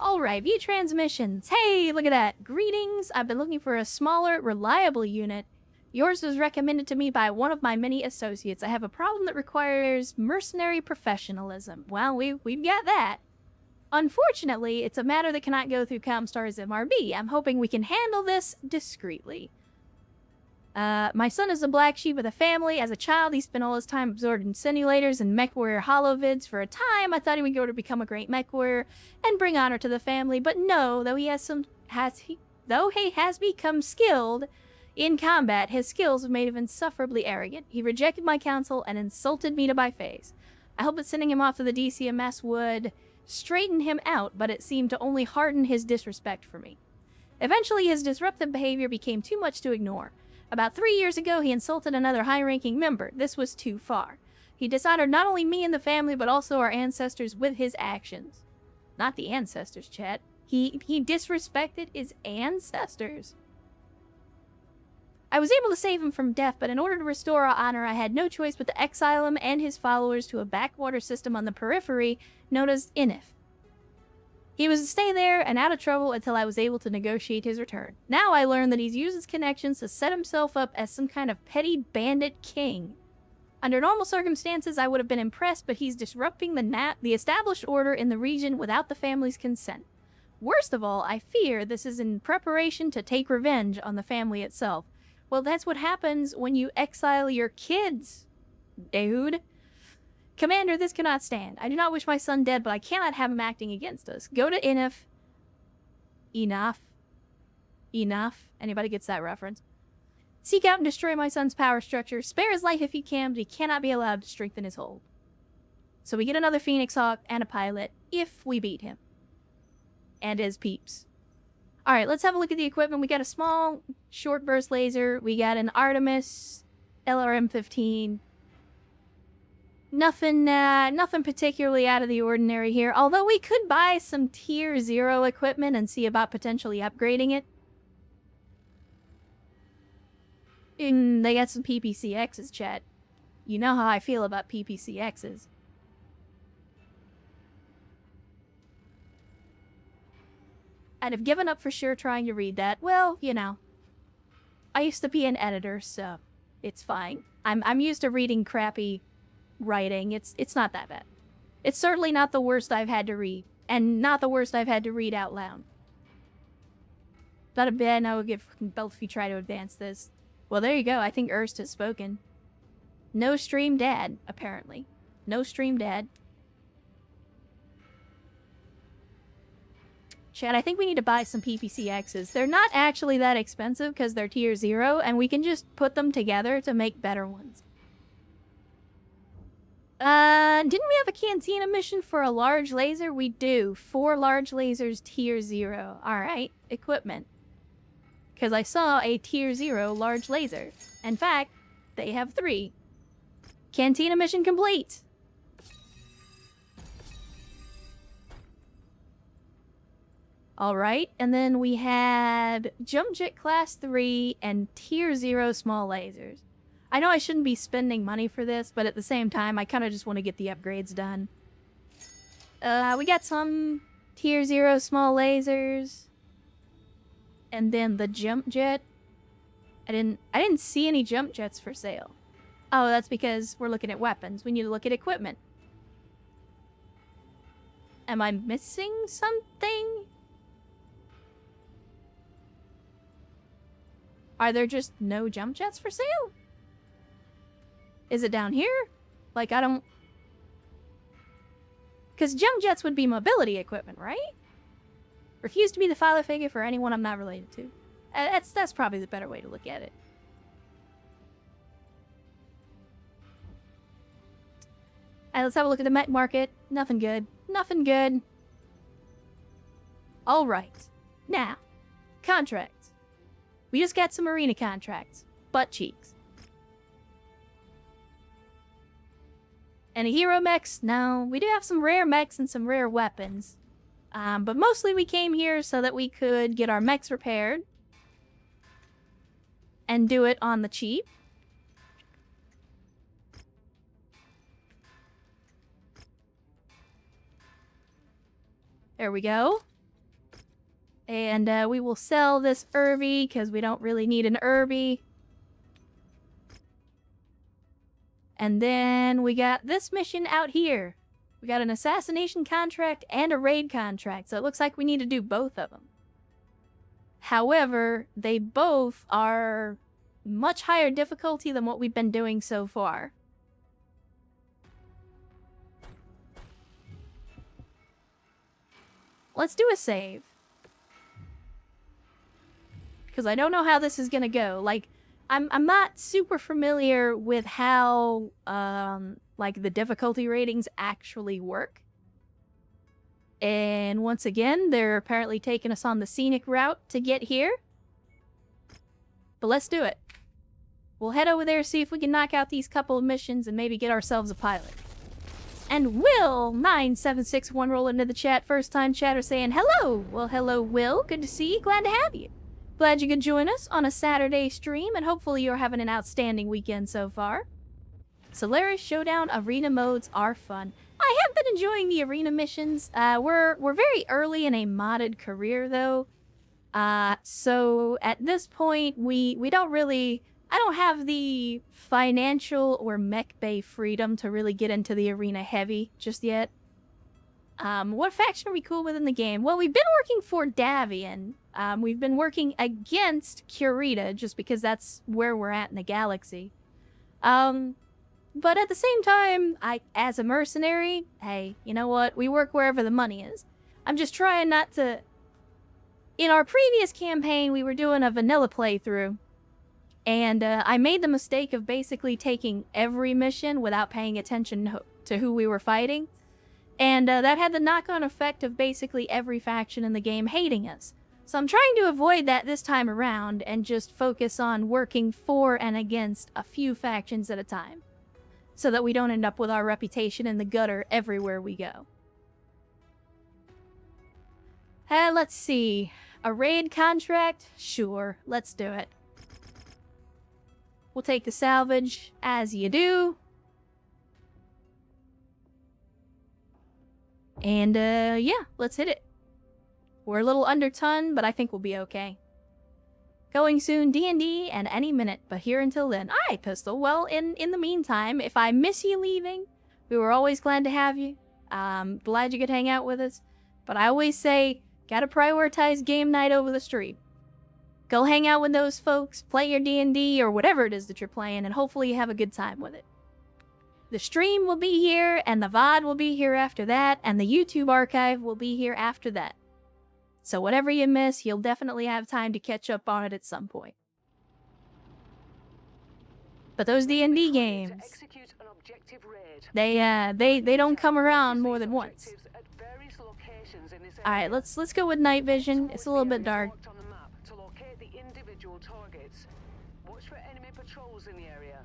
Alright, view transmissions. Hey, look at that. Greetings. I've been looking for a smaller, reliable unit. Yours was recommended to me by one of my many associates. I have a problem that requires mercenary professionalism. Well, we've got that. Unfortunately, it's a matter that cannot go through Comstar's MRB. I'm hoping we can handle this discreetly. My son is a black sheep of the family. As a child, he spent all his time absorbed in simulators and Mechwarrior holovids. For a time, I thought he would go to become a great Mechwarrior and bring honor to the family. But no, though he has become skilled in combat, his skills have made him insufferably arrogant. He rejected my counsel and insulted me to my face. I hoped that sending him off to the DCMS would straighten him out, but it seemed to only harden his disrespect for me. Eventually, his disruptive behavior became too much to ignore. About 3 years ago, he insulted another high-ranking member. This was too far. He dishonored not only me and the family, but also our ancestors with his actions. Not the ancestors, chat. He disrespected his ancestors. I was able to save him from death, but in order to restore our honor, I had no choice but to exile him and his followers to a backwater system on the periphery known as Inif. He was to stay there and out of trouble until I was able to negotiate his return. Now I learned that he's used his connections to set himself up as some kind of petty bandit king. Under normal circumstances, I would have been impressed, but he's disrupting the established order in the region without the family's consent. Worst of all, I fear this is in preparation to take revenge on the family itself. Well, that's what happens when you exile your kids, dude. Commander, this cannot stand. I do not wish my son dead, but I cannot have him acting against us. Go to Inif. Enough. Anybody gets that reference? Seek out and destroy my son's power structure. Spare his life if you can, but he cannot be allowed to strengthen his hold. So we get another Phoenix Hawk and a pilot if we beat him. And his peeps. Alright, let's have a look at the equipment. We got a small, short burst laser. We got an Artemis LRM-15. Nothing particularly out of the ordinary here. Although we could buy some tier 0 equipment and see about potentially upgrading it. They got some PPCXs, chat. You know how I feel about PPCXs. I'd have given up for sure trying to read that. Well, you know. I used to be an editor, so it's fine. I'm used to reading crappy writing. It's not that bad. It's certainly not the worst I've had to read, and not the worst I've had to read out loud. Not a bad I would get belt if you try to advance this. Well, there you go. I think Erst has spoken. No stream dad, apparently. No stream dad. Chad, I think we need to buy some PPCXs. They're not actually that expensive because they're tier 0, and we can just put them together to make better ones. Didn't we have a Cantina mission for a large laser? We do. 4 large lasers, tier 0. Alright, equipment. Because I saw a tier 0 large laser. In fact, they have 3. Cantina mission complete! Alright, and then we had Jump Jet Class 3 and Tier 0 small lasers. I know I shouldn't be spending money for this, but at the same time, I kind of just want to get the upgrades done. We got some Tier 0 small lasers. And then the Jump Jet. I didn't see any Jump Jets for sale. Oh, that's because we're looking at weapons. We need to look at equipment. Am I missing something? Are there just no jump jets for sale? Is it down here? Like, I don't... Because jump jets would be mobility equipment, right? Refuse to be the father figure for anyone I'm not related to. That's probably the better way to look at it. Alright, let's have a look at the mech market. Nothing good. Nothing good. Alright. Now, contracts. We just got some arena contracts. Butt cheeks. Any hero mechs? No. We do have some rare mechs and some rare weapons. But mostly we came here so that we could get our mechs repaired. And do it on the cheap. There we go. And we will sell this Irby because we don't really need an Irby. And then we got this mission out here. We got an assassination contract and a raid contract, so it looks like we need to do both of them. However, they both are much higher difficulty than what we've been doing so far. Let's do a save. Because I don't know how this is gonna go. Like, I'm not super familiar with how, like, the difficulty ratings actually work. And once again, they're apparently taking us on the scenic route to get here. But let's do it. We'll head over there, see if we can knock out these couple of missions and maybe get ourselves a pilot. And Will9761 roll into the chat, first time chatter, saying hello. Well, hello, Will. Good to see you. Glad to have you. Glad you could join us on a Saturday stream, and hopefully you're having an outstanding weekend so far. Solaris Showdown arena modes are fun. I have been enjoying the arena missions. We're very early in a modded career, though. So at this point, we don't really... I don't have the financial or mech bay freedom to really get into the arena heavy just yet. What faction are we cool with in the game? Well, we've been working for Davian. We've been working against Kurita, just because that's where we're at in the galaxy. But at the same time, as a mercenary, hey, you know what? We work wherever the money is. I'm just trying not to... In our previous campaign, we were doing a vanilla playthrough. And I made the mistake of basically taking every mission without paying attention to who we were fighting. And that had the knock-on effect of basically every faction in the game hating us. So I'm trying to avoid that this time around and just focus on working for and against a few factions at a time, so that we don't end up with our reputation in the gutter everywhere we go. Let's see. A raid contract? Sure, let's do it. We'll take the salvage, as you do. And, yeah, let's hit it. We're a little under ton, but I think we'll be okay. Going soon, D&D, and any minute, but here until then. Alright, Pistol. Well, in the meantime, if I miss you leaving, we were always glad to have you. Glad you could hang out with us. But I always say, gotta prioritize game night over the stream. Go hang out with those folks, play your D&D, or whatever it is that you're playing, and hopefully you have a good time with it. The stream will be here, and the VOD will be here after that, and the YouTube archive will be here after that. So whatever you miss, you'll definitely have time to catch up on it at some point. But those D&D games, they don't come around more than once. Alright, let's go with night vision. It's a little bit dark. Watch for enemy patrols in the area.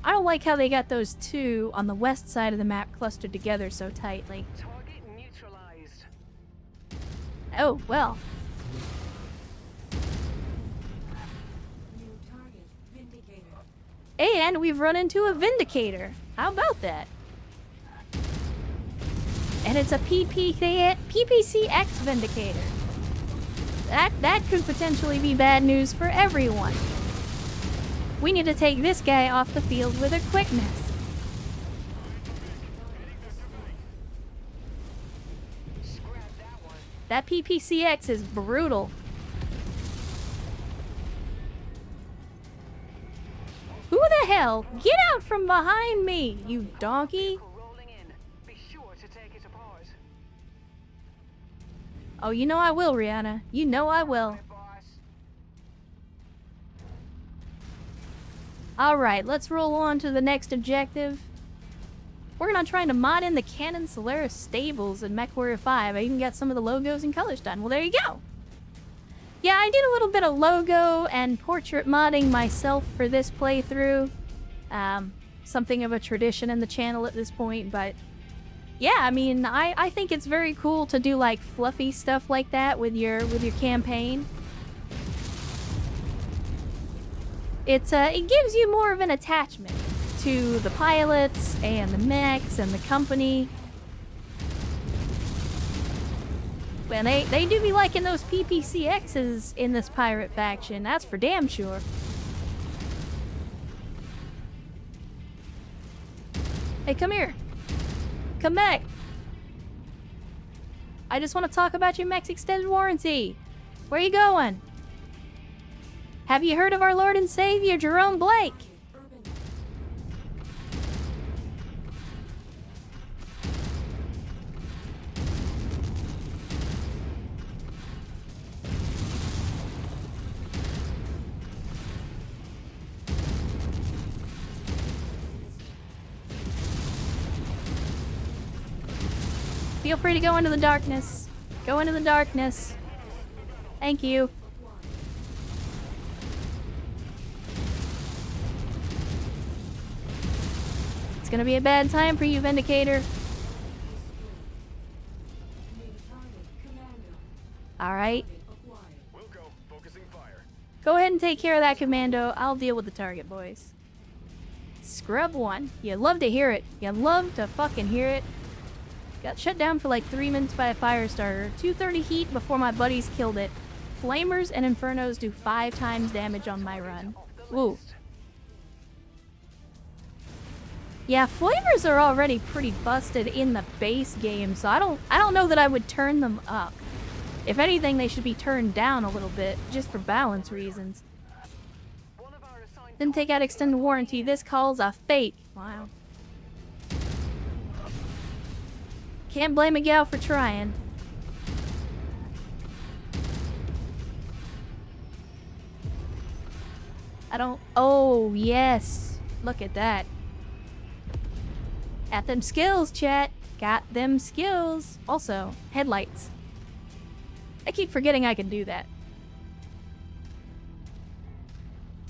I don't like how they got those two on the west side of the map clustered together so tightly. Target neutralized. Oh, well. New target, Vindicator. And we've run into a Vindicator. How about that? And it's a PPCX Vindicator. That could potentially be bad news for everyone. We need to take this guy off the field with a quickness. That PPCX is brutal. Who the hell? Get out from behind me, you donkey! Oh, you know I will, Rihanna. You know I will. Alright, let's roll on to the next objective. We're gonna try to mod in the Canon Solaris stables in Mechwarrior 5. I even got some of the logos and colors done. Well, there you go. Yeah, I did a little bit of logo and portrait modding myself for this playthrough. Something of a tradition in the channel at this point, but... yeah, I mean, I think it's very cool to do, like, fluffy stuff like that with your campaign. It gives you more of an attachment to the pilots and the mechs and the company. Well, they do be liking those PPCXs in this pirate faction. That's for damn sure. Hey, come here. Come back. I just want to talk about your mech's extended warranty. Where you going? Have you heard of our Lord and Savior, Jerome Blake? Feel free to go into the darkness. Go into the darkness. Thank you. It's gonna be a bad time for you, Vindicator. Alright. Go ahead and take care of that commando. I'll deal with the target, boys. Scrub 1. You love to hear it. You love to fucking hear it. Got shut down for like 3 minutes by a fire starter. 230 heat before my buddies killed it. Flamers and Infernos do 5 times damage on my run. Woo. Yeah, Flamers are already pretty busted in the base game, so I don't know that I would turn them up. If anything, they should be turned down a little bit, just for balance reasons. Didn't take out extended warranty. This calls a fake. Wow. Can't blame a gal for trying. I don't... Oh, yes. Look at that. Got them skills, chat. Got them skills. Also, headlights. I keep forgetting I can do that.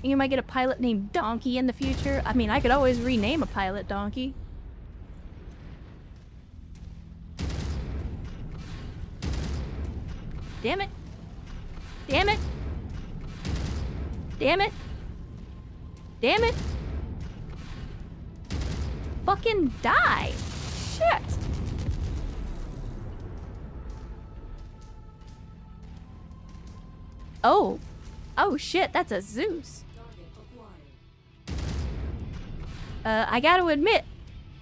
You might get a pilot named Donkey in the future. I mean, I could always rename a pilot Donkey. Damn it. Damn it. Damn it. Damn it. Fucking die. Shit. Oh. Oh shit, that's a Zeus. I gotta admit,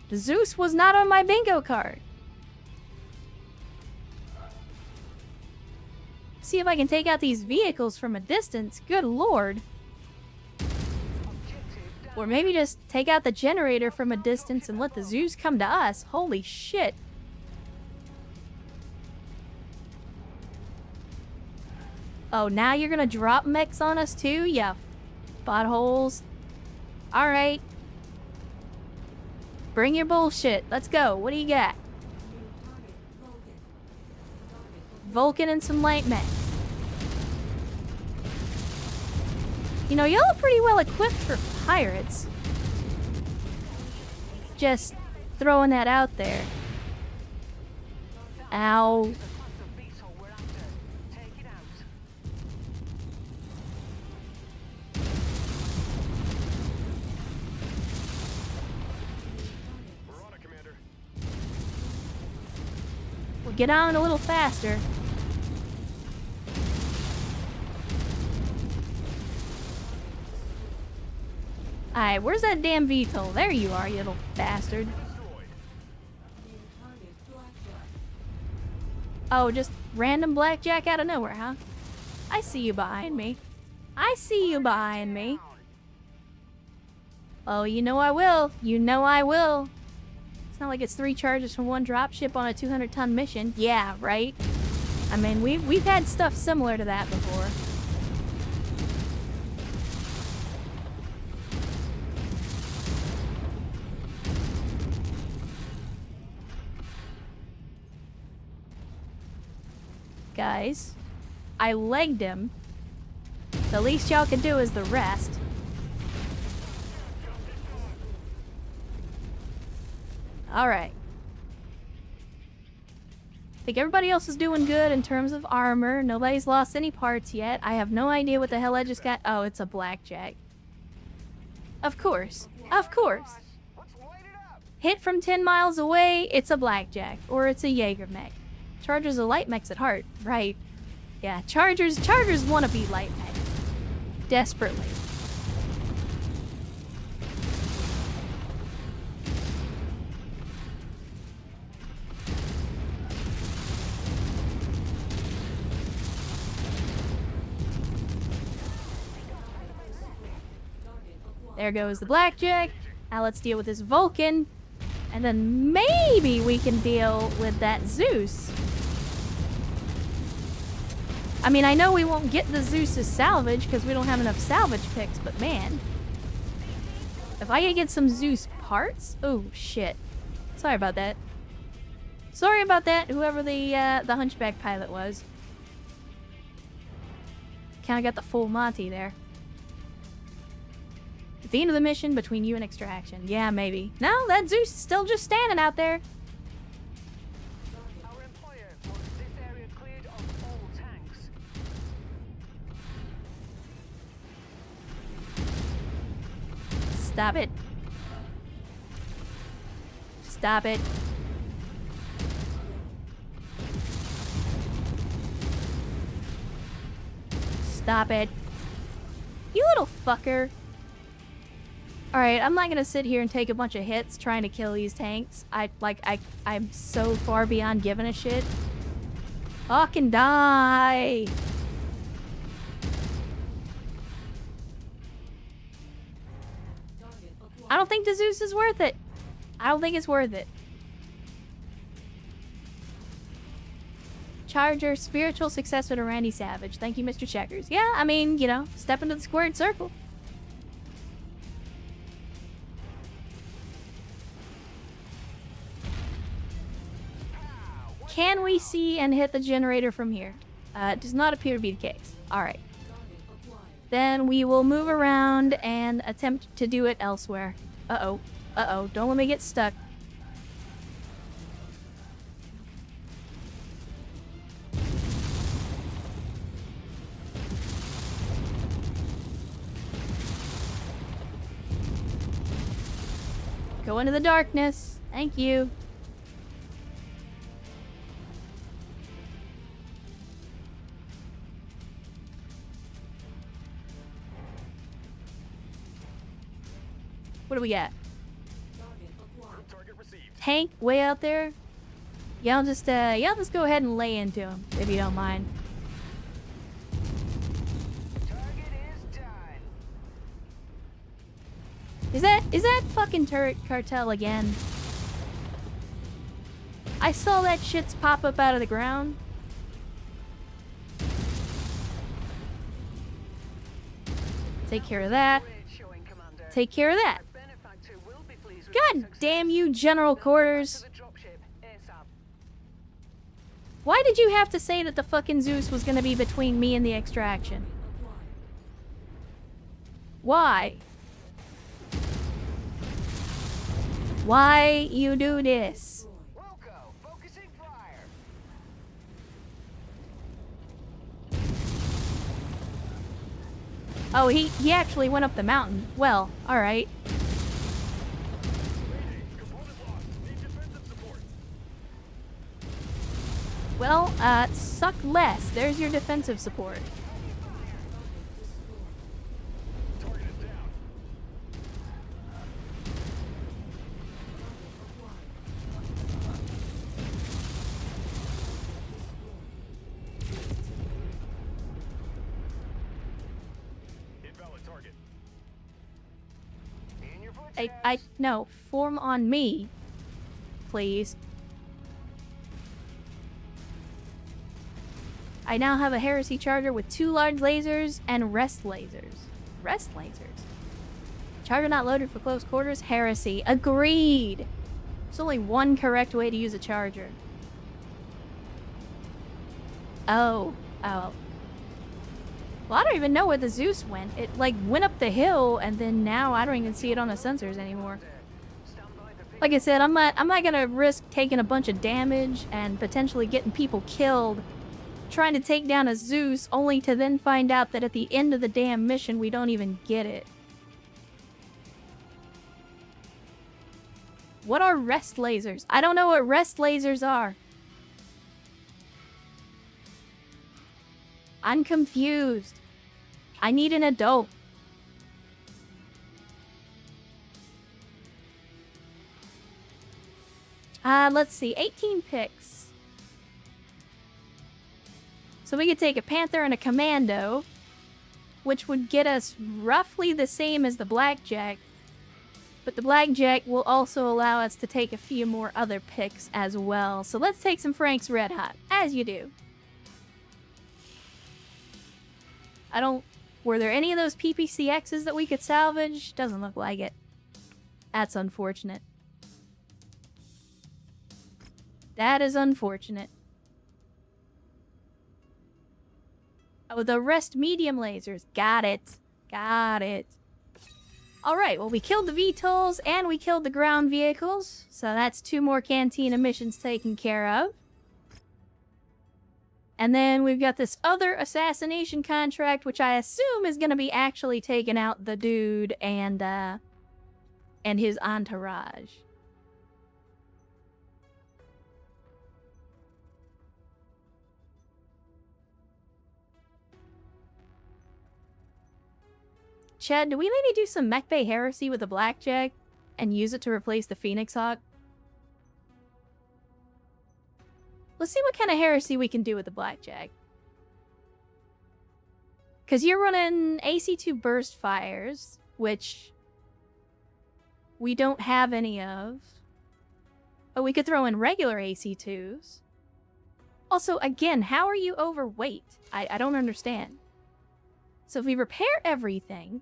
the Zeus was not on my bingo card. See if I can take out these vehicles from a distance. Good lord. Or maybe just take out the generator from a distance and let the Zeus come to us. Holy shit. Oh, now you're gonna drop mechs on us too? Yeah. Buttholes. Alright. Bring your bullshit. Let's go. What do you got? Vulcan and some light mechs. You know, y'all are pretty well equipped for pirates. Just throwing that out there. Ow. We'll get on a little faster. Alright, where's that damn VTOL? There you are, you little bastard. Oh, just random blackjack out of nowhere, huh? I see you behind me. I see you behind me. Oh, you know I will. You know I will. It's not like it's 3 charges from 1 dropship on a 200-ton mission. Yeah, right? I mean, we've had stuff similar to that before. Guys, I legged him. The least y'all can do is the rest. Alright. I think everybody else is doing good in terms of armor. Nobody's lost any parts yet. I have no idea what the hell I just got. Oh, it's a blackjack. Of course. Of course. Hit from 10 miles away, it's a blackjack. Or it's a Jaeger mech. Chargers are light mechs at heart. Right. Yeah, Chargers want to be light mechs. Desperately. There goes the Blackjack. Now let's deal with this Vulcan. And then maybe we can deal with that Zeus. I mean, I know we won't get the Zeus's salvage because we don't have enough salvage picks, but man. If I could get some Zeus parts? Oh, shit. Sorry about that. Sorry about that, whoever the Hunchback pilot was. Kinda got the full Monty there. At the end of the mission, between you and extraction. Yeah, maybe. No, that Zeus is still just standing out there. Our employer wants this area cleared of all tanks. Stop it. Stop it. Stop it. You little fucker. Alright, I'm not gonna sit here and take a bunch of hits trying to kill these tanks. I'm so far beyond giving a shit. Fucking die! I don't think the Zeus is worth it. I don't think it's worth it. Charger, spiritual successor to Randy Savage. Thank you, Mr. Checkers. Yeah, I mean, you know, step into the squared circle. Can we see and hit the generator from here? It does not appear to be the case. Alright. Then we will move around and attempt to do it elsewhere. Uh-oh. Uh-oh. Don't let me get stuck. Go into the darkness. Thank you. What do we got? Tank way out there? Y'all just go ahead and lay into him, if you don't mind. Target is done. Is that fucking turret cartel again? I saw that shit's pop up out of the ground. Take care of that. Take care of that. God damn you, General Quarters. Why did you have to say that the fucking Zeus was gonna be between me and the extraction? Why? Why you do this? Oh, he actually went up the mountain. Well, alright. Well, suck less. There's your defensive support. No, form on me, please. I now have a heresy charger with 2 large lasers and rest lasers. Rest lasers? Charger not loaded for close quarters? Heresy. Agreed! There's only one correct way to use a charger. Oh. Oh. Well, I don't even know where the Zeus went. It, like, went up the hill, and then now I don't even see it on the sensors anymore. Like I said, I'm not gonna risk taking a bunch of damage and potentially getting people killed trying to take down a Zeus, only to then find out that at the end of the damn mission we don't even get it. What are rest lasers? I don't know what rest lasers are. I'm confused. I need an adult. Let's see, 18 picks. So we could take a Panther and a Commando, which would get us roughly the same as the Blackjack. But the Blackjack will also allow us to take a few more other picks as well. So let's take some Frank's Red Hot, as you do. Were there any of those PPCXs that we could salvage? Doesn't look like it. That's unfortunate. That is unfortunate. Oh, the rest medium lasers. Got it. Got it. Alright, well, we killed the VTOLs and we killed the ground vehicles. So that's 2 more Cantina missions taken care of. And then we've got this other assassination contract, which I assume is going to be actually taking out the dude and his entourage. Chad, do we maybe do some Mech Bay Heresy with the Blackjack and use it to replace the Phoenix Hawk? Let's see what kind of heresy we can do with the Blackjack. Because you're running AC2 burst fires, which we don't have any of. But we could throw in regular AC2s. Also, again, how are you overweight? I don't understand. So if we repair everything,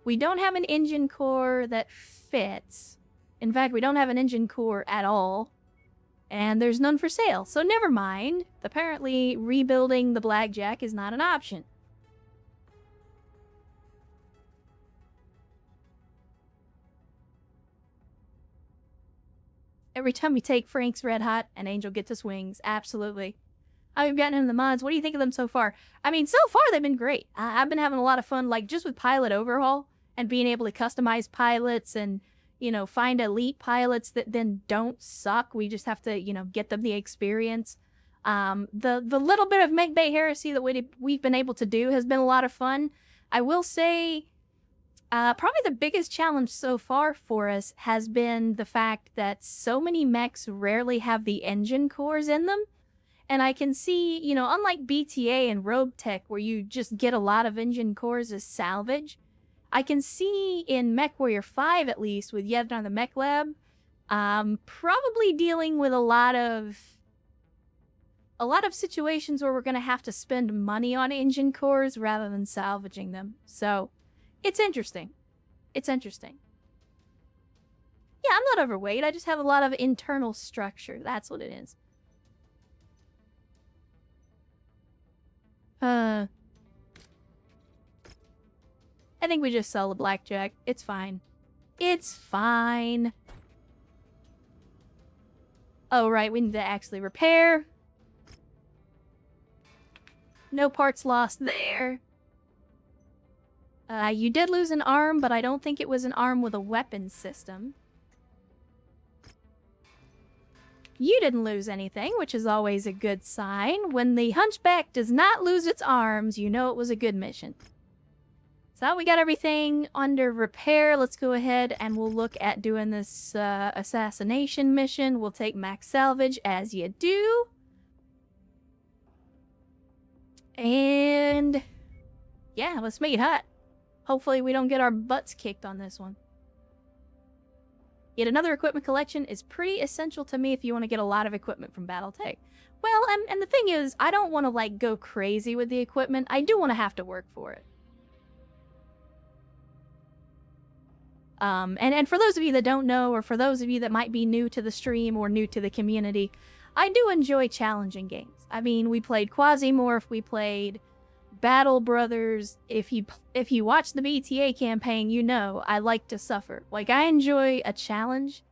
we don't have an engine core that fits. In fact, we don't have an engine core at all. And there's none for sale, so never mind. Apparently, rebuilding the Blackjack is not an option. Every time we take Frank's Red Hot, an angel gets us wings. Absolutely. We've gotten into the mods. What do you think of them so far? I mean, so far they've been great. I've been having a lot of fun, like, just with pilot overhaul and being able to customize pilots and, you know, find elite pilots that then don't suck. We just have to, you know, get them the experience. The little bit of Mech Bay Heresy that we've been able to do has been a lot of fun. I will say, probably the biggest challenge so far for us has been the fact that so many mechs rarely have the engine cores in them. And I can see, you know, unlike BTA and Rogue Tech, where you just get a lot of engine cores as salvage, I can see in Mechwarrior 5, at least, with Yevon on the Mech Lab, probably dealing with a lot of situations where we're going to have to spend money on engine cores rather than salvaging them. So, it's interesting. It's interesting. Yeah, I'm not overweight. I just have a lot of internal structure. That's what it is. I think we just sell the Blackjack. It's fine. It's fine. Oh, right. We need to actually repair. No parts lost there. You did lose an arm, but I don't think it was an arm with a weapon system. You didn't lose anything, which is always a good sign. When the Hunchback does not lose its arms, you know it was a good mission. So we got everything under repair. Let's go ahead and we'll look at doing this assassination mission. We'll take max salvage, as you do. And yeah, let's make it hot. Hopefully we don't get our butts kicked on this one. Yet another equipment collection is pretty essential to me if you want to get a lot of equipment from Battletech. Well, and the thing is, I don't want to, like, go crazy with the equipment. I do want to have to work for it. And for those of you that don't know, or for those of you that might be new to the stream or new to the community, I do enjoy challenging games. I mean, we played Quasimorph, we played Battle Brothers. If you watch the BTA campaign, you know I like to suffer. Like, I enjoy a challenge,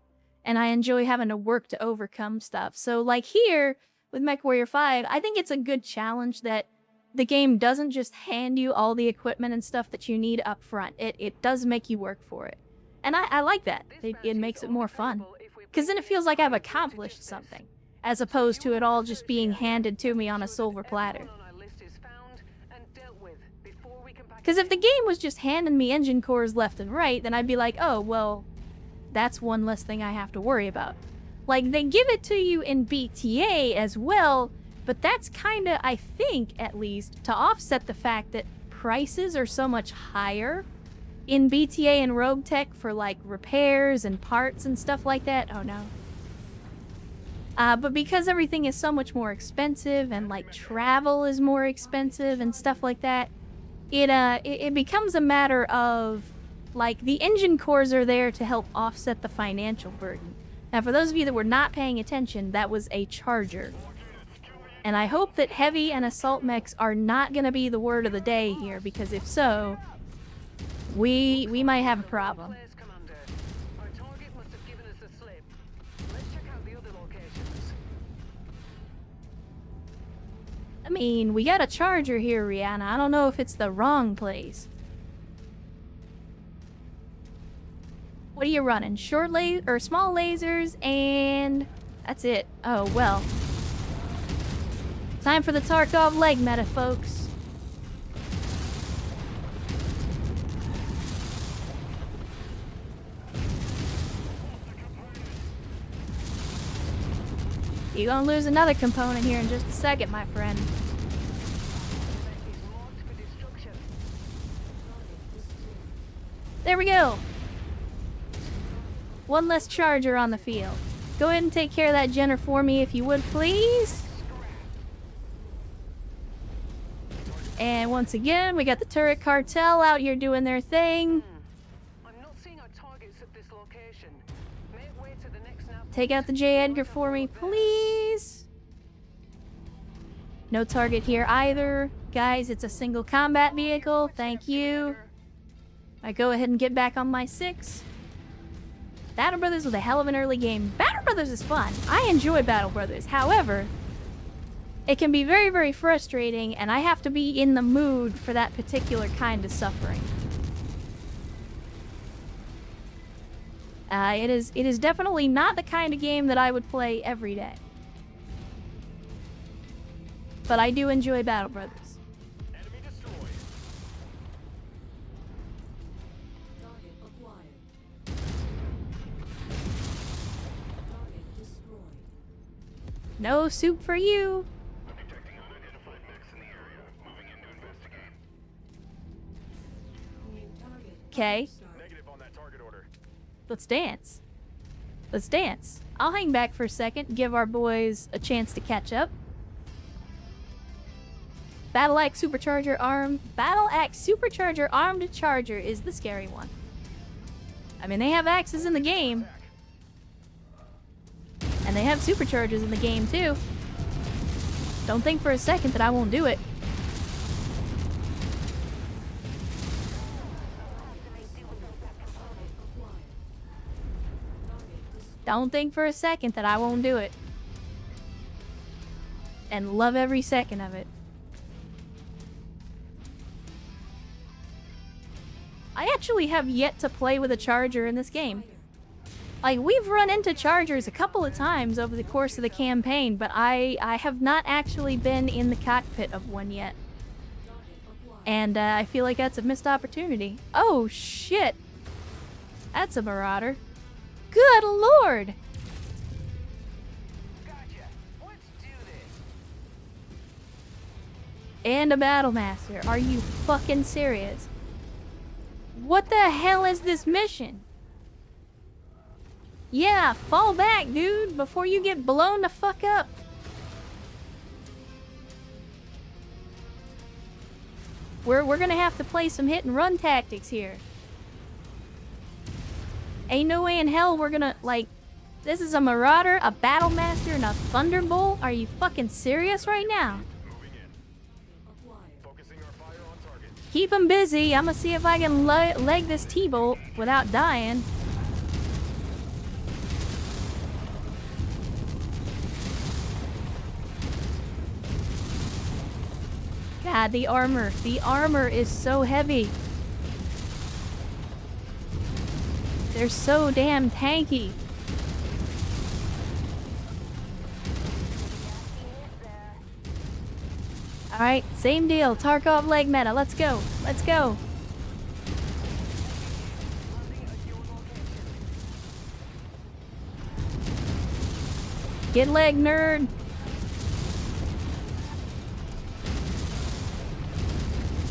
and I enjoy having to work to overcome stuff. So, like here, with Mechwarrior 5, I think it's a good challenge that the game doesn't just hand you all the equipment and stuff that you need up front. It does make you work for it. And I like that. It makes it more fun. Because then it feels like I've accomplished something. as opposed to it all just being handed to me on a silver platter. Everyone on our list is found and dealt with before we can pack Because it if the in. game was just handing me engine cores left and right, then I'd be like, oh, well, that's one less thing I have to worry about. Like, they give it to you in BTA as well, but that's kinda, I think, at least, to offset the fact that prices are so much higher in BTA and Rogue Tech for, like, repairs and parts and stuff like that. Oh, no. But because everything is so much more expensive and, like, travel is more expensive and stuff like that, it becomes a matter of, like, the engine cores are there to help offset the financial burden. Now, for those of you that were not paying attention, that was a charger. And I hope that heavy and assault mechs are not going to be the word of the day here, because if so, we might have a problem. Players, Commander. Our target must have given us the slip. Let's check out the other locations. I mean, we got a charger here, Rihanna. I don't know if it's the wrong place. What are you running? Small lasers, and that's it. Oh, well. Time for the Tarkov leg meta, folks. You're gonna lose another component here in just a second, my friend. Is marked for destruction. There we go. One less charger on the field. Go ahead and take care of that Jenner for me if you would, please. And once again, we got the turret cartel out here doing their thing. I'm not seeing our targets at this location. Make way to the next nav. Take out the J. Edgar for me, please. No target here either. Guys, it's a single combat vehicle. Thank you. I go ahead and get back on my 6. Battle Brothers was a hell of an early game. Battle Brothers is fun. I enjoy Battle Brothers. However, it can be very, very frustrating, and I have to be in the mood for that particular kind of suffering. It is definitely not the kind of game that I would play every day. But I do enjoy Battle Brothers. Enemy destroyed. Target acquired. Target destroyed. No soup for you. I'm detecting unidentified mechs in the area. Moving in to investigate. New target. Okay. Start. Negative on that target order. Let's dance. Let's dance. I'll hang back for a second, give our boys a chance to catch up. Battle Axe Supercharger Armed Charger is the scary one. I mean, they have axes in the game, and they have superchargers in the game too. Don't think for a second that I won't do it. Don't think for a second that I won't do it. And love every second of it. I actually have yet to play with a charger in this game. Like, we've run into chargers a couple of times over the course of the campaign, but I have not actually been in the cockpit of one yet. And I feel like that's a missed opportunity. Oh, shit. That's a marauder. Good lord! Gotcha. Let's do this. And a battle master. Are you fucking serious? What the hell is this mission? Yeah, fall back, dude, before you get blown the fuck up. We're gonna have to play some hit and run tactics here. Ain't no way in hell we're gonna, like, this is a marauder, a battle master, and a thunderbolt? Are you fucking serious right now? Moving in. Acquired. Focusing our fire on target. Keep him busy. I'm gonna see if I can leg this T-bolt without dying. God, the armor. The armor is so heavy. They're so damn tanky. Alright, same deal. Tarkov leg meta. Let's go. Let's go. Get leg, nerd.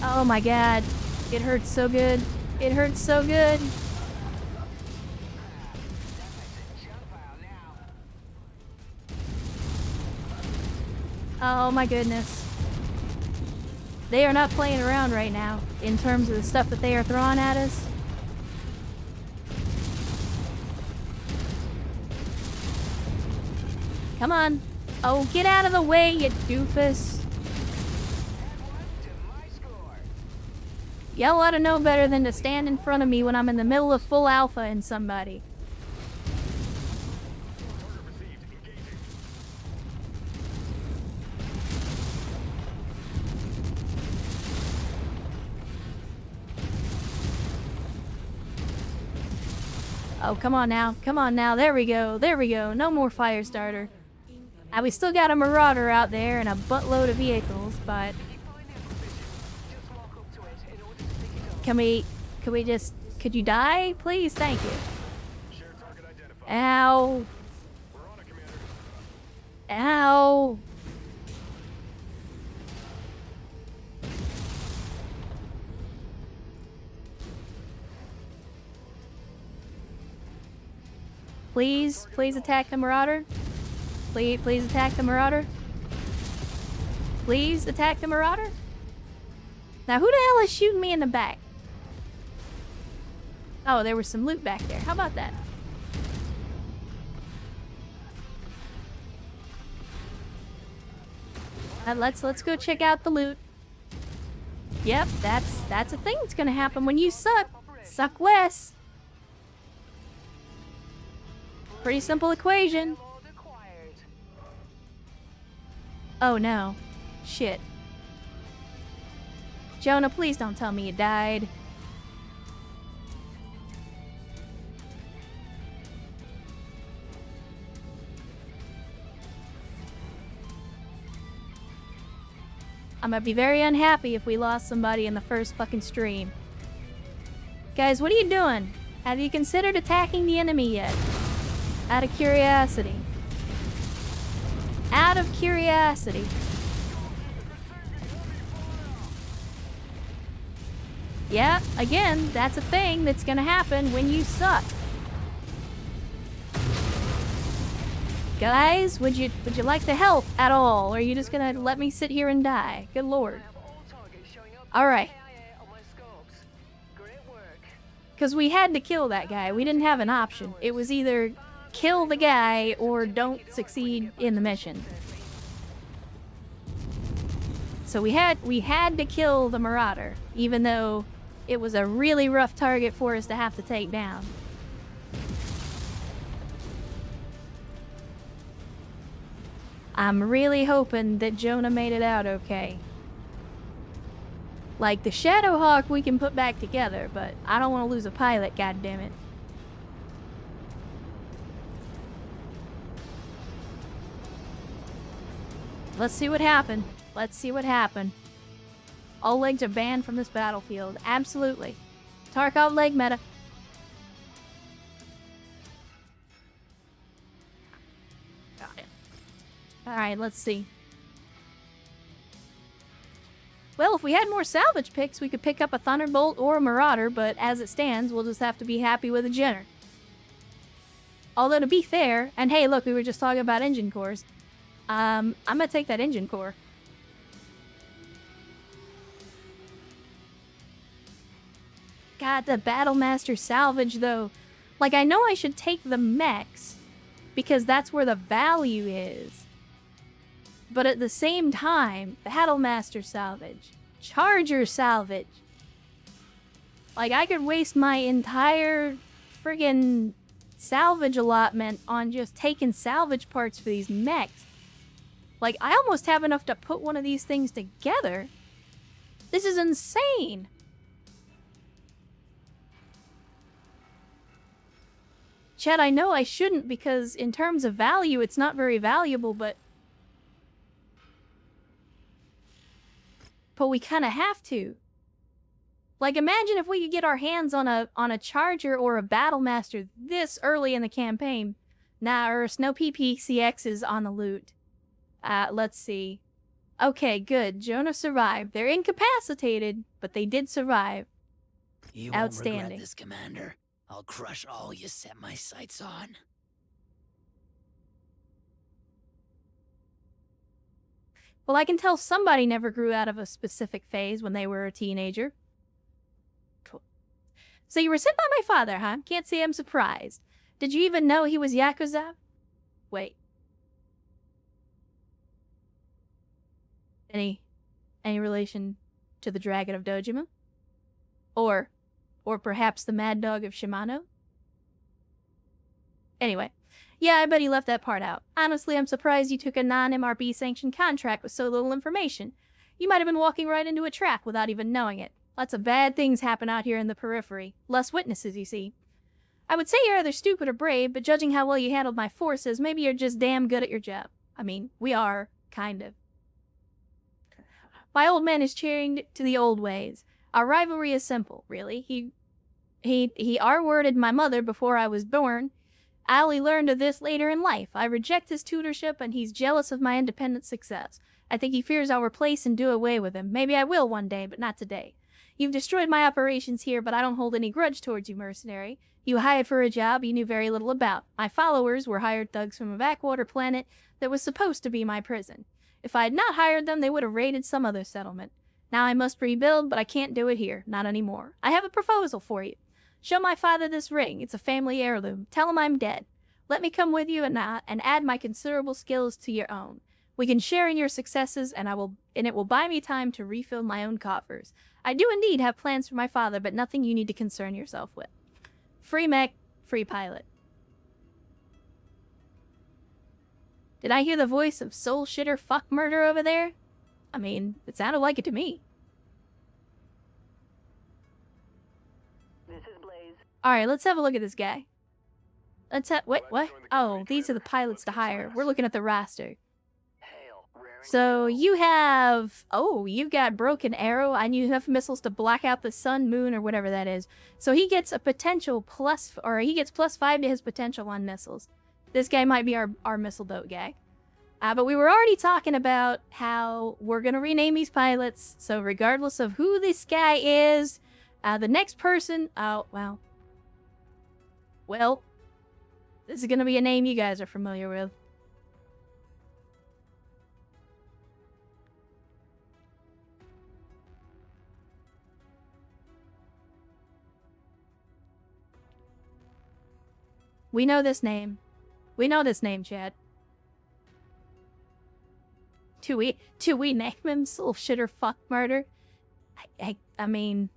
Oh my god. It hurts so good. It hurts so good. Oh my goodness. They are not playing around right now in terms of the stuff that they are throwing at us. Come on. Oh, get out of the way, you doofus. Y'all ought to know better than to stand in front of me when I'm in the middle of full alpha in somebody. Oh, come on now. Come on now. There we go. There we go. No more fire starter. We still got a marauder out there and a buttload of vehicles, but... Can we just... Could you die? Please? Thank you. Ow. Ow. Please, please attack the marauder. Please attack the marauder. Please attack the marauder. Now, who the hell is shooting me in the back? Oh, there was some loot back there. How about that? Let's go check out the loot. Yep, that's a thing that's gonna happen when you suck. Suck less. Pretty simple equation. Oh no. Shit. Jonah, please don't tell me you died. I'm gonna be very unhappy if we lost somebody in the first fucking stream. Guys, what are you doing? Have you considered attacking the enemy yet? Out of curiosity. Out of curiosity. Yeah, again, that's a thing that's gonna happen when you suck. Guys, would you like to help at all? Or are you just gonna let me sit here and die? Good lord. Alright. Because we had to kill that guy. We didn't have an option. It was either kill the guy or don't succeed in the mission. So we had to kill the marauder, even though it was a really rough target for us to have to take down. I'm really hoping that Jonah made it out okay. Like, the Shadowhawk we can put back together, but I don't want to lose a pilot, goddammit. Let's see what happened. Let's see what happened. All legs are banned from this battlefield. Absolutely. Tarkov leg meta. Got it. Alright, let's see. Well, if we had more salvage picks, we could pick up a Thunderbolt or a Marauder, but as it stands, we'll just have to be happy with a Jenner. Although, to be fair, and hey, look, we were just talking about engine cores. I'm gonna take that engine core. God, the Battlemaster salvage, though. Like, I know I should take the mechs, because that's where the value is. But at the same time, Battlemaster salvage, Charger salvage. Like, I could waste my entire friggin' salvage allotment on just taking salvage parts for these mechs. Like, I almost have enough to put one of these things together. This is insane. Chet, I know I shouldn't because in terms of value, it's not very valuable, but... but we kind of have to. Like, imagine if we could get our hands on a charger or a battle master this early in the campaign. Nah, no PPCXs on the loot. Let's see. Okay, good. Jonah survived. They're incapacitated, but they did survive. You won't Outstanding. regret this, Commander. I'll crush all you set my sights on. Well, I can tell somebody never grew out of a specific phase when they were a teenager. Cool. So you were sent by my father, huh? Can't say I'm surprised. Did you even know he was Yakuza? Wait. Any relation to the Dragon of Dojima? Or perhaps the Mad Dog of Shimano? Anyway, yeah, I bet he left that part out. Honestly, I'm surprised you took a non-MRB sanctioned contract with so little information. You might have been walking right into a trap without even knowing it. Lots of bad things happen out here in the periphery. Less witnesses, you see. I would say you're either stupid or brave, but judging how well you handled my forces, maybe you're just damn good at your job. I mean, we are, kind of. My old man is cheering to the old ways. Our rivalry is simple, really. He R-worded my mother before I was born. I only learned of this later in life. I reject his tutorship, and he's jealous of my independent success. I think he fears I'll replace and do away with him. Maybe I will one day, but not today. You've destroyed my operations here, but I don't hold any grudge towards you, mercenary. You hired for a job you knew very little about. My followers were hired thugs from a backwater planet that was supposed to be my prison. If I had not hired them, they would have raided some other settlement. Now I must rebuild, but I can't do it here. Not anymore. I have a proposal for you. Show my father this ring. It's a family heirloom. Tell him I'm dead. Let me come with you and add my considerable skills to your own. We can share in your successes, and it will buy me time to refill my own coffers. I do indeed have plans for my father, but nothing you need to concern yourself with. Free mech, free pilot. Did I hear the voice of soul shitter fuck murder over there? I mean, it sounded like it to me. This is Blaze. Alright, let's have a look at this guy. What? Oh, these are the pilots to hire. We're looking at the roster. So you have... Oh, you've got Broken Arrow, and you have missiles to block out the sun, moon, or whatever that is. So he gets a potential he gets +5 to his potential on missiles. This guy might be our missile boat guy. But we were already talking about how we're going to rename these pilots. So regardless of who this guy is, the next person... Oh, well. Well, this is going to be a name you guys are familiar with. We know this name. We know this name, Chad. Do we name him soul shitter fuck murder? I mean...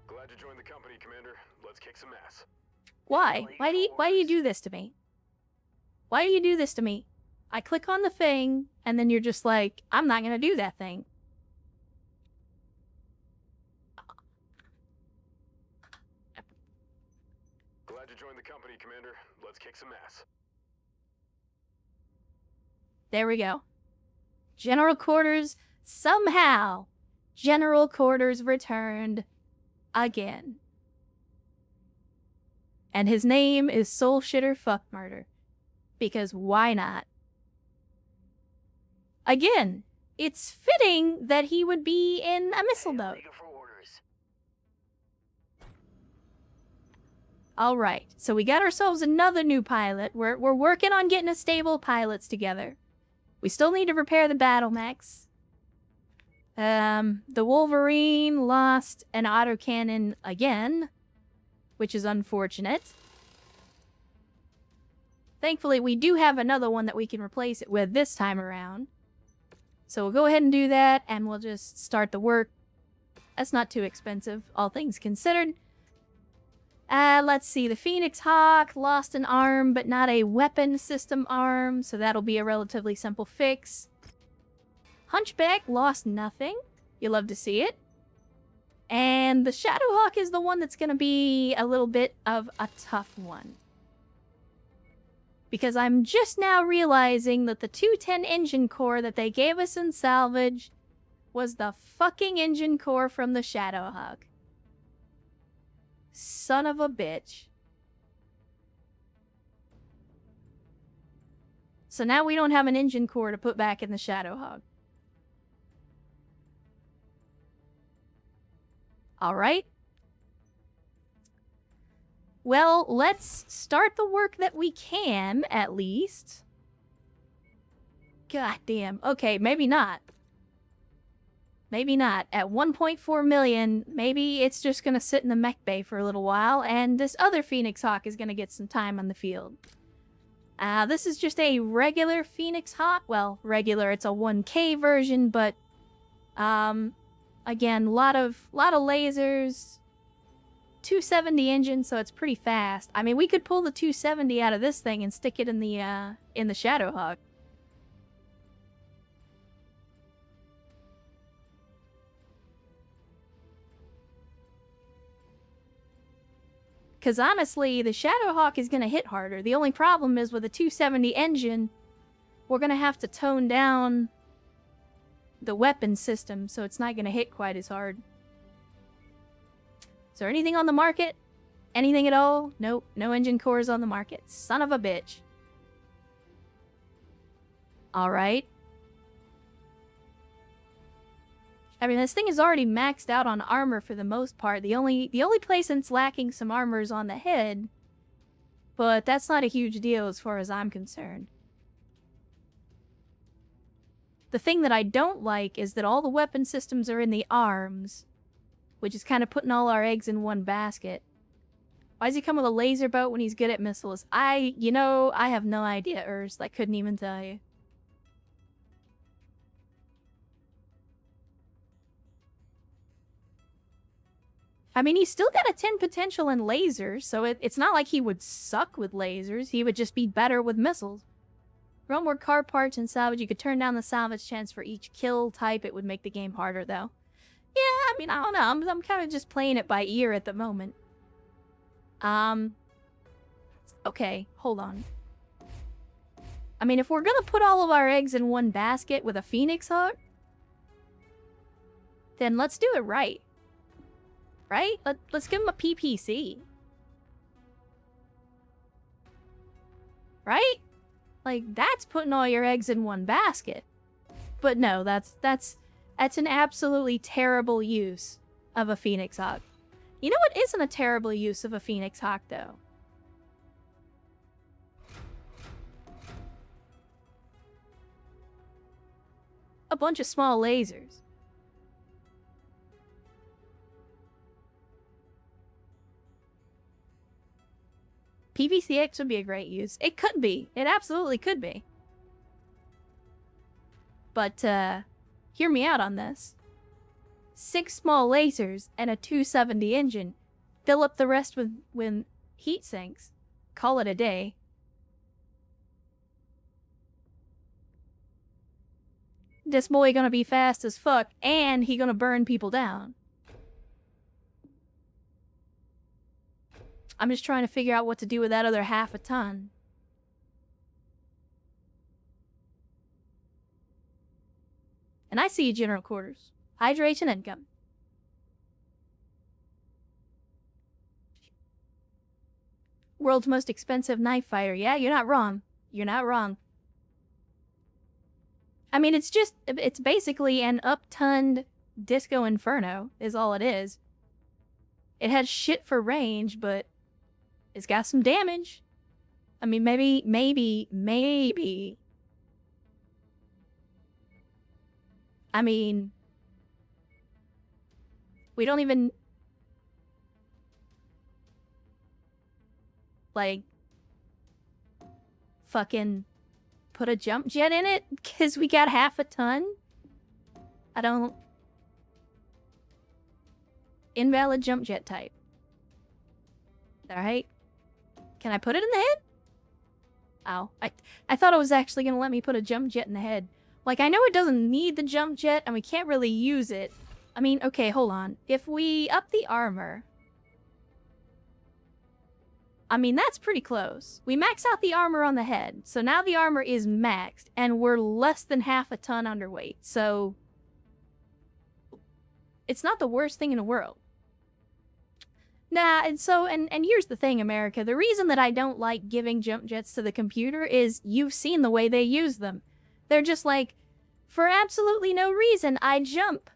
Glad to join the company, Commander. Let's kick some ass. Why? Why do you do this to me? Why do you do this to me? I click on the thing, and then you're just like, I'm not gonna do that thing. Glad to join the company, Commander. Let's kick some ass. There we go. General Quarters, somehow, General Quarters returned again. And his name is Soul Shitter Fuck Murder. Because why not? Again, it's fitting that he would be in a missile boat. Alright, so we got ourselves another new pilot. We're working on getting a stable pilots together. We still need to repair the battle mechs. The Wolverine lost an autocannon again, which is unfortunate. Thankfully, we do have another one that we can replace it with this time around. So we'll go ahead and do that, and we'll just start the work. That's not too expensive, all things considered. Let's see. The Phoenix Hawk lost an arm, but not a weapon system arm, so that'll be a relatively simple fix. Hunchback lost nothing. You love to see it. And the Shadowhawk is the one that's going to be a little bit of a tough one. Because I'm just now realizing that the 210 engine core that they gave us in salvage was the fucking engine core from the Shadowhawk. Son of a bitch. So now we don't have an engine core to put back in the Shadowhawk. Alright. Well, let's start the work that we can, at least. God damn. Okay, maybe not. Maybe not. At 1.4 million, maybe it's just gonna sit in the mech bay for a little while, and this other Phoenix Hawk is gonna get some time on the field. This is just a regular Phoenix Hawk. Well, regular, it's a 1K version, but, again, lot of lasers, 270 engine, so it's pretty fast. I mean, we could pull the 270 out of this thing and stick it in the Shadowhawk. Because honestly, the Shadowhawk is going to hit harder. The only problem is with a 270 engine, we're going to have to tone down the weapon system, so it's not going to hit quite as hard. Is there anything on the market? Anything at all? Nope, no engine cores on the market. Son of a bitch. Alright. I mean, this thing is already maxed out on armor for the most part. The only place it's lacking some armor is on the head. But that's not a huge deal as far as I'm concerned. The thing that I don't like is that all the weapon systems are in the arms, which is kind of putting all our eggs in one basket. Why does he come with a laser boat when he's good at missiles? I have no idea, Urs. I couldn't even tell you. I mean, he's still got a 10 potential in lasers, so it's not like he would suck with lasers. He would just be better with missiles. Roam more car parts and salvage. You could turn down the salvage chance for each kill type. It would make the game harder, though. Yeah, I mean, I don't know. I'm kind of just playing it by ear at the moment. Okay, hold on. I mean, if we're gonna put all of our eggs in one basket with a Phoenix Hawk, then let's do it right. Right? Let's give him a PPC. Right? Like, that's putting all your eggs in one basket. But no, that's an absolutely terrible use of a Phoenix Hawk. You know what isn't a terrible use of a Phoenix Hawk, though? A bunch of small lasers. PVCX would be a great use. It could be. It absolutely could be. But, hear me out on this. 6 small lasers and a 270 engine. Fill up the rest with heat sinks. Call it a day. This boy gonna be fast as fuck, and he gonna burn people down. I'm just trying to figure out what to do with that other half a ton. And I see you, General Quarters. Hydration income. World's most expensive knife fighter. Yeah, you're not wrong. You're not wrong. I mean, it's basically an up-tunned Disco Inferno, is all it is. It has shit for range, but it's got some damage. I mean, maybe. I mean, we don't even, like, fucking put a jump jet in it because we got half a ton. I don't. Invalid jump jet type. Alright. Can I put it in the head? Oh, I thought it was actually going to let me put a jump jet in the head. Like, I know it doesn't need the jump jet, and we can't really use it. I mean, okay, hold on. If we up the armor... I mean, that's pretty close. We max out the armor on the head, so now the armor is maxed, and we're less than half a ton underweight, so it's not the worst thing in the world. Nah, and here's the thing, America. The reason that I don't like giving jump jets to the computer is you've seen the way they use them. They're just like, for absolutely no reason, I jump.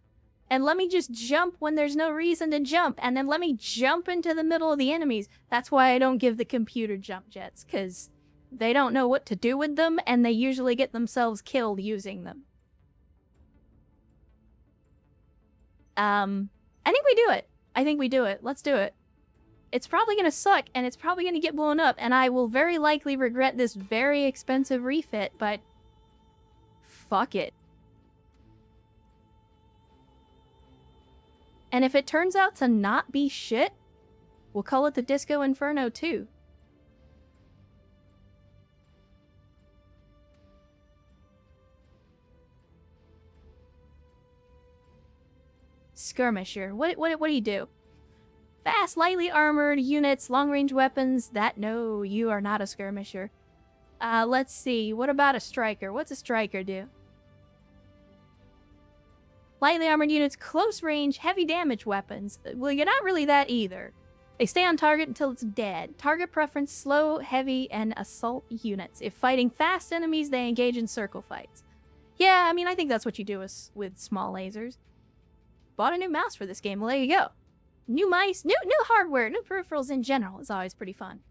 And let me just jump when there's no reason to jump. And then let me jump into the middle of the enemies. That's why I don't give the computer jump jets, because they don't know what to do with them, and they usually get themselves killed using them. I think we do it. I think we do it. Let's do it. It's probably gonna suck, and it's probably gonna get blown up, and I will very likely regret this very expensive refit, but fuck it. And if it turns out to not be shit, we'll call it the Disco Inferno too. Skirmisher. What do you do? Fast, lightly armored units, long-range weapons. No, you are not a skirmisher. Let's see. What about a striker? What's a striker do? Lightly armored units, close range, heavy damage weapons. Well, you're not really that either. They stay on target until it's dead. Target preference, slow, heavy, and assault units. If fighting fast enemies, they engage in circle fights. Yeah, I mean, I think that's what you do with small lasers. Bought a new mouse for this game. Well, there you go. New mice, new hardware, new peripherals in general is always pretty fun.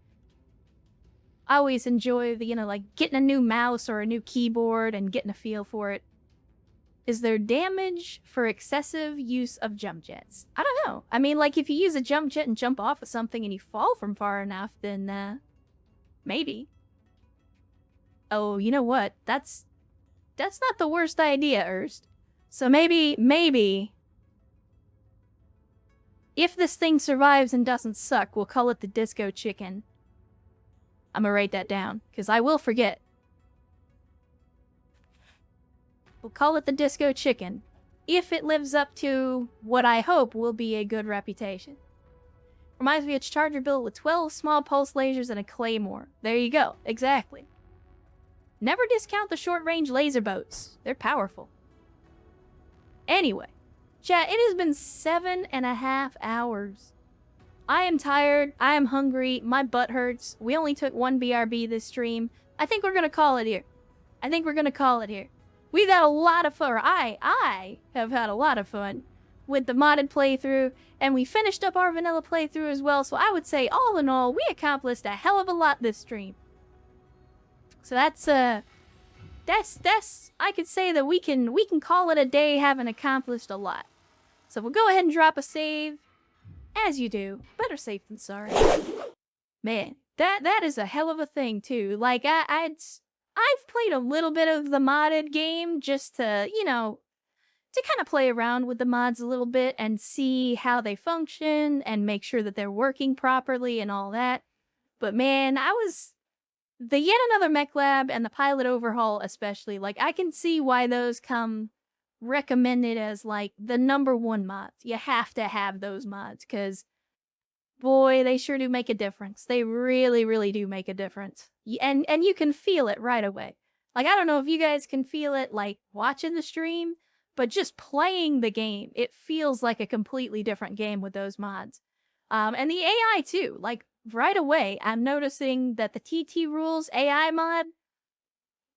I always enjoy the, like getting a new mouse or a new keyboard and getting a feel for it. Is there damage for excessive use of jump jets? I don't know. I mean, like if you use a jump jet and jump off of something and you fall from far enough, then maybe. Oh, you know what? That's not the worst idea, Erst. So maybe if this thing survives and doesn't suck, we'll call it the Disco Chicken. I'm gonna write that down, because I will forget. We'll call it the Disco Chicken, if it lives up to what I hope will be a good reputation. Reminds me of a charger built with 12 small pulse lasers and a claymore. There you go, exactly. Never discount the short-range laser boats. They're powerful. Anyway, chat, it has been 7.5 hours. I am tired, I am hungry, my butt hurts. We only took one BRB this stream. I think we're gonna call it here. We've had a lot of fun, or I have had a lot of fun with the modded playthrough, and we finished up our vanilla playthrough as well, so I would say, all in all, we accomplished a hell of a lot this stream. So that's, I could say that we can call it a day having accomplished a lot. So we'll go ahead and drop a save, as you do. Better safe than sorry. Man, that is a hell of a thing, too. Like, I've played a little bit of the modded game just to, to kind of play around with the mods a little bit and see how they function and make sure that they're working properly and all that. But man, the Yet Another Mech Lab and the pilot overhaul especially, like, I can see why those come recommended as, like, the #1 mods. You have to have those mods, because boy, they sure do make a difference. They really, really do make a difference. And you can feel it right away. Like, I don't know if you guys can feel it, like, watching the stream, but just playing the game, it feels like a completely different game with those mods. And the AI, too. Like, right away, I'm noticing that the TT Rules AI mod,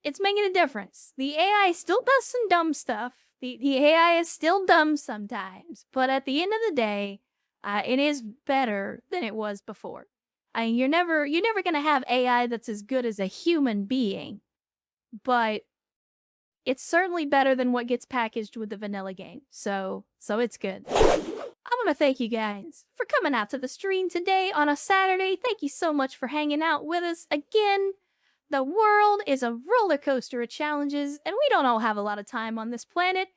it's making a difference. The AI still does some dumb stuff. The AI is still dumb sometimes. But at the end of the day, it is better than it was before. I mean, you're never gonna have AI that's as good as a human being, but it's certainly better than what gets packaged with the vanilla game. So it's good. I want to thank you guys for coming out to the stream today on a Saturday. Thank you so much for hanging out with us again. The world is a roller coaster of challenges, and we don't all have a lot of time on this planet.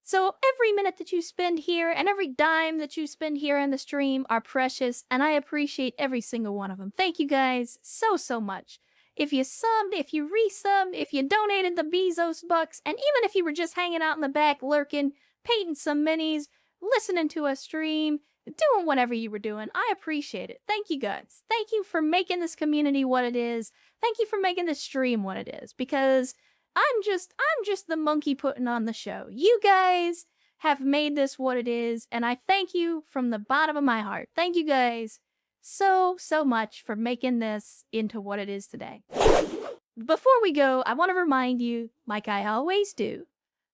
So every minute that you spend here and every dime that you spend here on the stream are precious, and I appreciate every single one of them. Thank you guys so much. If you subbed, if you resubbed, if you donated the Bezos bucks, and even if you were just hanging out in the back lurking, painting some minis, listening to us stream, doing whatever you were doing. I appreciate it. Thank you guys. Thank you for making this community what it is. Thank you for making this stream what it is, because I'm just the monkey putting on the show. You guys have made this what it is, and I thank you from the bottom of my heart. Thank you guys so much for making this into what it is today. Before we go, I want to remind you, like I always do,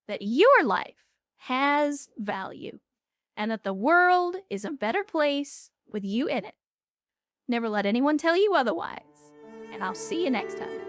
that your life has value, and that the world is a better place with you in it. Never let anyone tell you otherwise, and I'll see you next time.